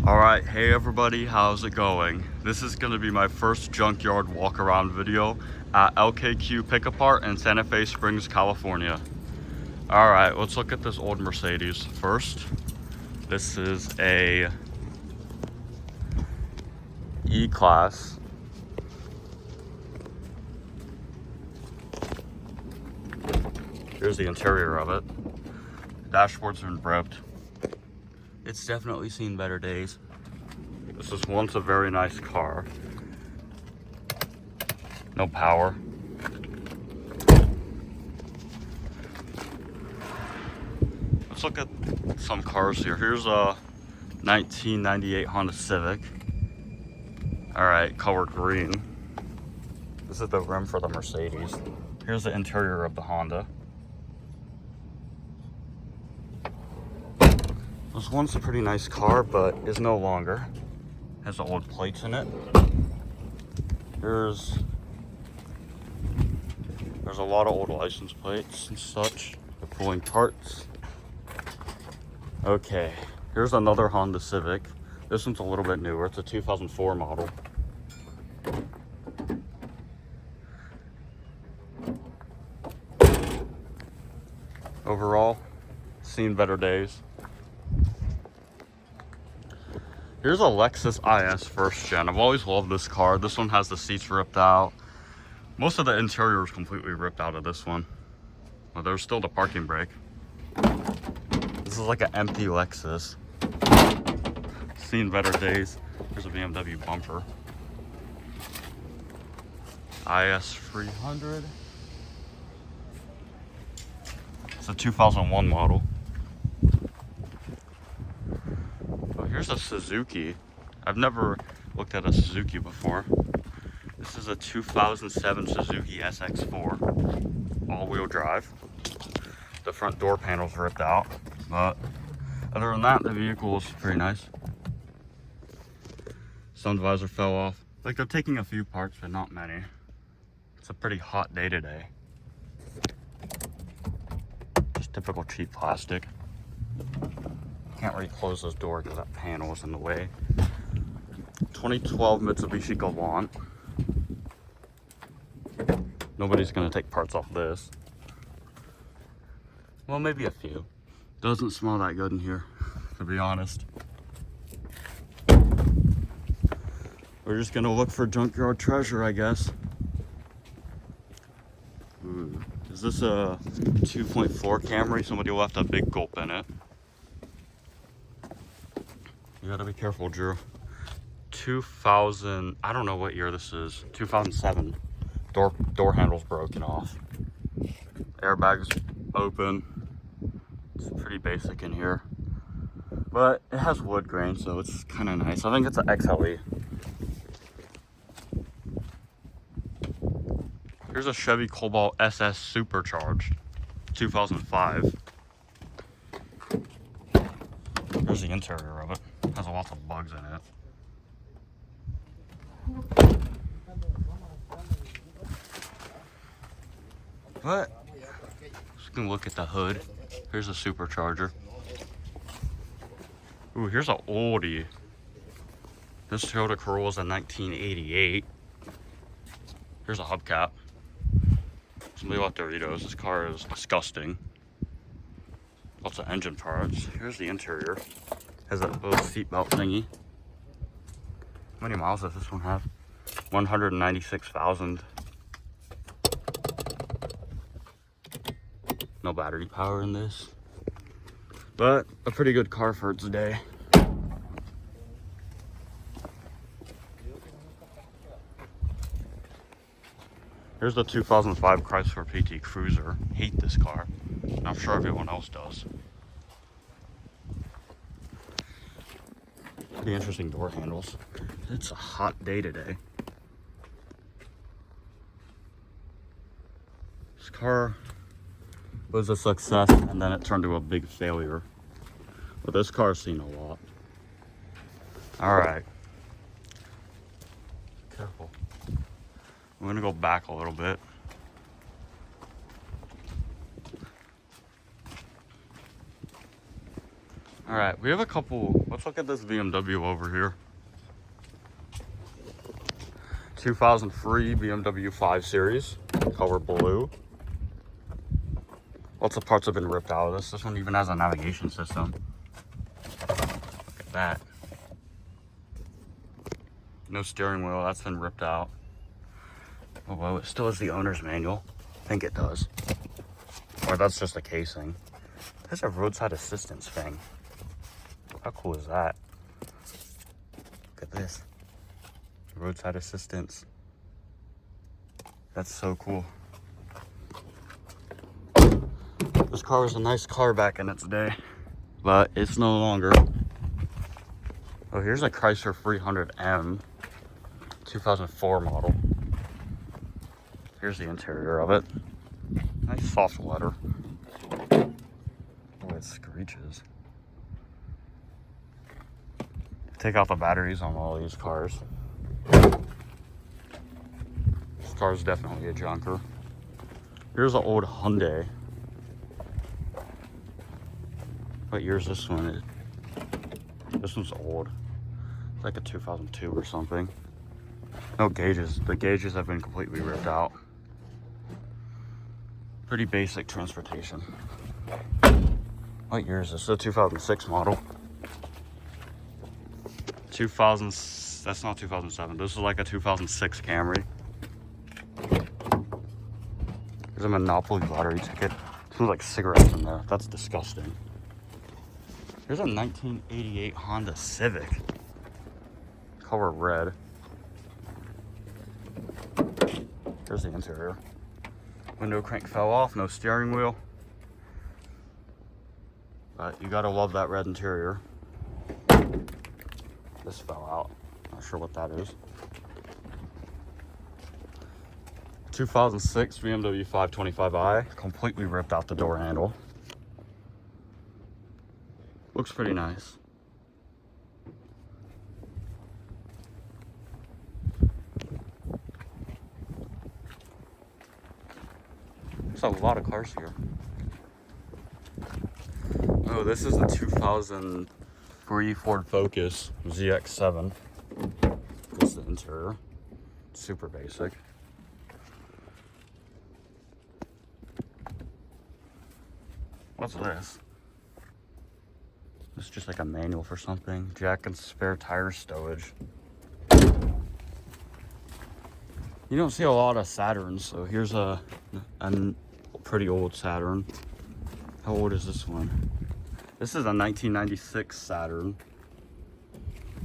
Alright, hey everybody, how's it going? This is going to be my first Junkyard walk-around video at LKQ Pick-A-Part in Santa Fe Springs, California. Alright, let's look at this old Mercedes first. This is a E-Class. Here's the interior of it. Dashboard's been ripped. It's definitely seen better days. This was once a very nice car. No power. Let's look at some cars here. Here's a 1998 Honda Civic. Alright, colored green. This is the rim for the Mercedes. Here's the interior of the Honda. It was once a pretty nice car, but is no longer. Has the old plates in it. There's a lot of old license plates and such. The pulling parts. Okay, here's another Honda Civic. This one's a little bit newer. It's a 2004 model. Overall, seen better days. Here's a Lexus IS first gen. I've always loved this car. This one has the seats ripped out. Most of the interior is completely ripped out of this one. But there's still the parking brake. This is like an empty Lexus. Seen better days. Here's a BMW bumper. IS 300. It's a 2001 model. Here's a Suzuki. I've never looked at a Suzuki before. This is a 2007 Suzuki SX4, all-wheel drive. The front door panel's ripped out, but other than that, the vehicle is pretty nice. Sun visor fell off. Like, they're taking a few parts, but not many. It's a pretty hot day today. Just typical cheap plastic. Can't really close this door because that panel is in the way. 2012 Mitsubishi Galant. Nobody's gonna take parts off this. Well, maybe a few. Doesn't smell that good in here, to be honest. We're just gonna look for junkyard treasure, I guess. Ooh. Is this a 2.4 Camry? Somebody left a big gulp in it. You gotta be careful, Drew. 2000, I don't know what year this is. 2007. Door handle's broken off. Airbags open. It's pretty basic in here. But it has wood grain, so it's kind of nice. I think it's an XLE. Here's a Chevy Cobalt SS Supercharged. 2005. Here's the interior of it. Has lots of bugs in it. But just gonna look at the hood. Here's a supercharger. Ooh, here's an oldie. This Toyota Corolla's a 1988. Here's a hubcap. Somebody left Doritos. This car is disgusting. Lots of engine parts. Here's the interior. Has that little seatbelt thingy. How many miles does this one have? 196,000. No battery power in this. But a pretty good car for its day. Here's the 2005 Chrysler PT Cruiser. Hate this car. I'm sure everyone else does. Pretty interesting door handles. It's a hot day today. This car was a success and then it turned to a big failure. But this car's seen a lot. Alright. Careful. I'm gonna go back a little bit. All right, we have a couple. Let's look at this BMW over here. 2003 BMW 5 Series, color blue. Lots of parts have been ripped out of this. This one even has a navigation system. Look at that. No steering wheel, that's been ripped out. Oh, well, it still has the owner's manual. I think it does. Or that's just a casing. There's a roadside assistance thing. How cool is that? Look at this. Roadside assistance. That's so cool. This car was a nice car back in its day, but it's no longer. Oh, here's a Chrysler 300M, 2004 model. Here's the interior of it. Nice soft leather. Oh, it screeches. Take out the batteries on all these cars. This car is definitely a junker. Here's an old Hyundai. What year is this one? This one's old. It's like a 2002 or something. No gauges. The gauges have been completely ripped out. Pretty basic transportation. What year is this? It's a 2006 model. 2000. That's not 2007. This is like a 2006 Camry. There's a Monopoly lottery ticket. Smells like cigarettes in there. That's disgusting. Here's a 1988 Honda Civic. Color red. Here's the interior. Window crank fell off, no steering wheel. But you gotta love that red interior. This fell out. Not sure what that is. 2006 BMW 525i. Completely ripped out the door handle. Looks pretty nice. There's a lot of cars here. Oh, this is the 2003 Ford Focus ZX7. This is the interior. Super basic. What's this? This is just like a manual for something. Jack and spare tire stowage. You don't see a lot of Saturns, so here's a pretty old Saturn. How old is this one? This is a 1996 Saturn.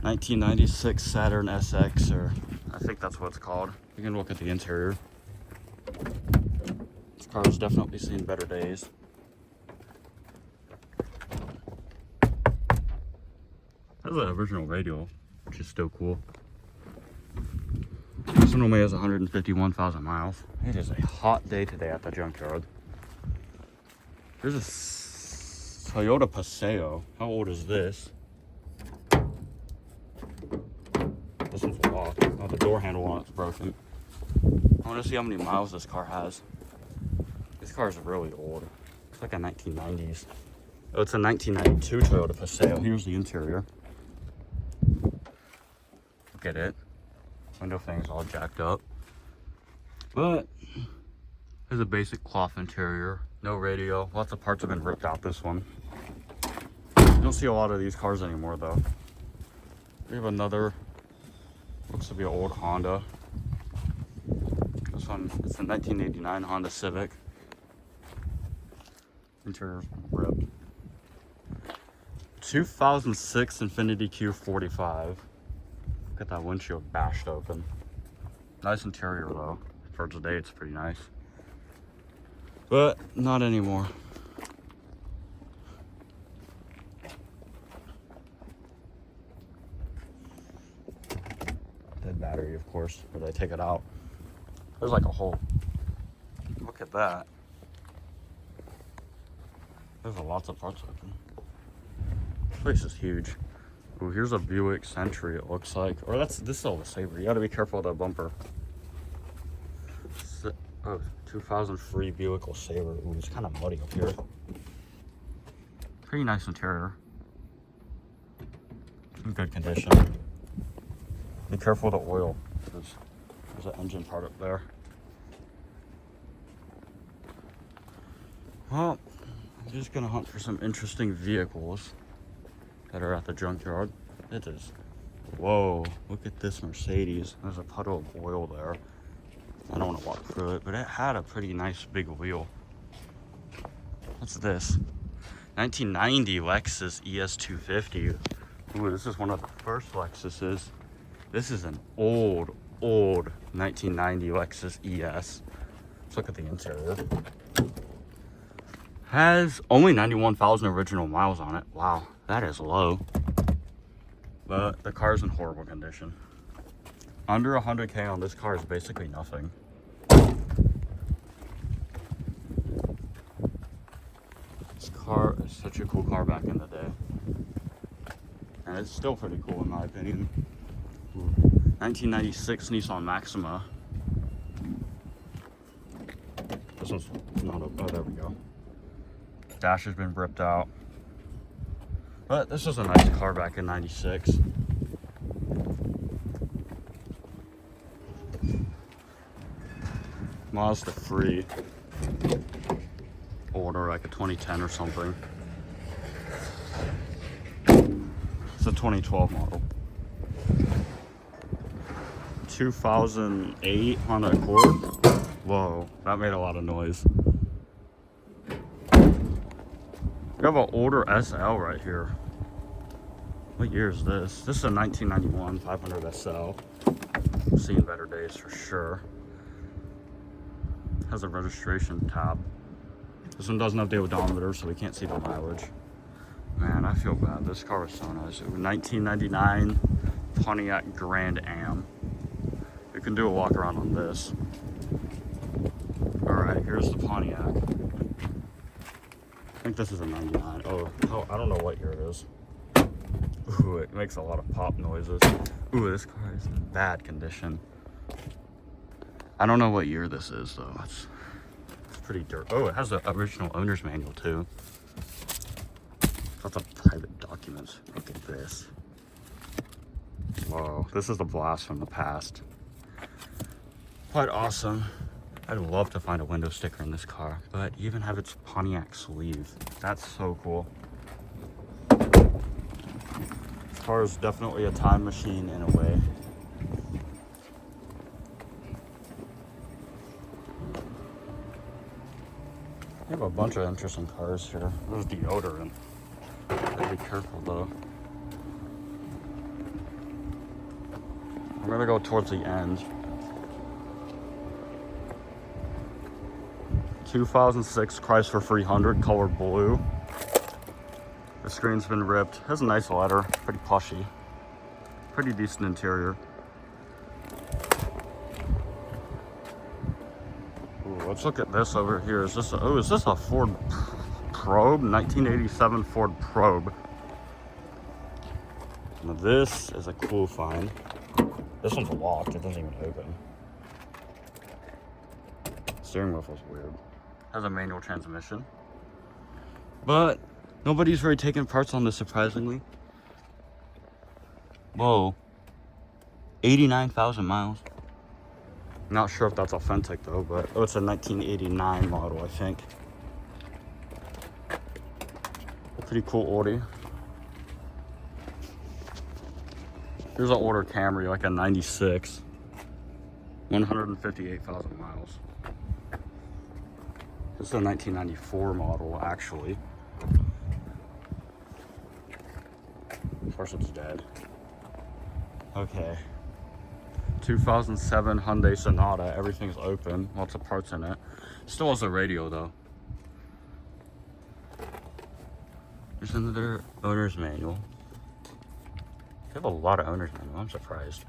1996 Saturn SX, or I think that's what it's called. You can look at the interior. This car has definitely seen better days. That's an original radio, which is still cool. This one only has 151,000 miles. It is a hot day today at the junkyard. There's a Toyota Paseo. How old is this? This one's locked. Oh, the door handle on it's broken. I want to see how many miles this car has. This car is really old. It's like a 1990s. Oh, it's a 1992 Toyota Paseo. Here's the interior. Look at it. Window thing's all jacked up. But there's a basic cloth interior. No radio. Lots of parts have been ripped out this one. You don't see a lot of these cars anymore though. We have another, looks to be an old Honda. This one, it's a 1989 Honda Civic. Interior's ripped. 2006 Infiniti Q45. Look at that windshield bashed open. Nice interior though. For today it's pretty nice. But not anymore. Dead battery, of course, where they take it out. There's like a hole. Look at that. There's lots of parts open. This place is huge. Ooh, here's a Buick Century, it looks like. Or this is all the Sabre. You gotta be careful of that bumper. Oh, 2003 Buick LeSabre. Ooh, it's kind of muddy up here. Pretty nice interior. in good condition. Be careful with the oil. There's an engine part up there. Well, I'm just gonna hunt for some interesting vehicles that are at the junkyard. It is. Whoa, look at this Mercedes. There's a puddle of oil there. I don't want to walk through it, but it had a pretty nice big wheel. What's this? 1990 Lexus ES250. Ooh, this is one of the first Lexuses. This is an old 1990 Lexus ES. Let's look at the interior. Has only 91,000 original miles on it. Wow, that is low. But the car's in horrible condition. Under 100K on this car is basically nothing. This car is such a cool car back in the day. And it's still pretty cool in my opinion. 1996 Nissan Maxima. This one's not a, oh, there we go. Dash has been ripped out. But this was a nice car back in 96. Mazda 3. Older, like a 2010 or something. It's a 2012 model. 2008 Honda Accord. Whoa, that made a lot of noise. We have an older SL right here. What year is this? This is a 1991 500 SL. Seen better days for sure. Has a registration tab. This one doesn't have the odometer, so we can't see the mileage. Man, I feel bad. This car was so nice. 1999 Pontiac Grand Am. You can do a walk around on this. Alright, here's the Pontiac. I think this is a 99. Oh, I don't know what year it is. Ooh, it makes a lot of pop noises. Ooh, this car is in bad condition. I don't know what year this is, though. It's pretty dirt. Oh, it has the original owner's manual, too. Lots of private documents. Look at this. Whoa, this is a blast from the past. Quite awesome. I'd love to find a window sticker in this car, but even have its Pontiac sleeve. That's so cool. This car is definitely a time machine in a way. We have a bunch of interesting cars here. There's deodorant. Gotta be careful though. I'm gonna go towards the end. 2006 Chrysler 300, colored blue. The screen's been ripped. Has a nice leather, pretty plushy. Pretty decent interior. Ooh, let's look at this over here. Is this a Ford Probe? 1987 Ford Probe. Now this is a cool find. This one's locked, it doesn't even open. Steering wheel feels weird. Has a manual transmission. But nobody's really taking parts on this, surprisingly. Whoa. 89,000 miles. Not sure if that's authentic though, but oh, it's a 1989 model, I think. Pretty cool Audi. Here's an older Camry, like a 96. 158,000 miles. This is a 1994 model, actually. Of course it's dead. Okay. 2007 Hyundai Sonata. Everything's open. Lots of parts in it. Still has a radio, though. There's another owner's manual. They have a lot of owner's manual. I'm surprised.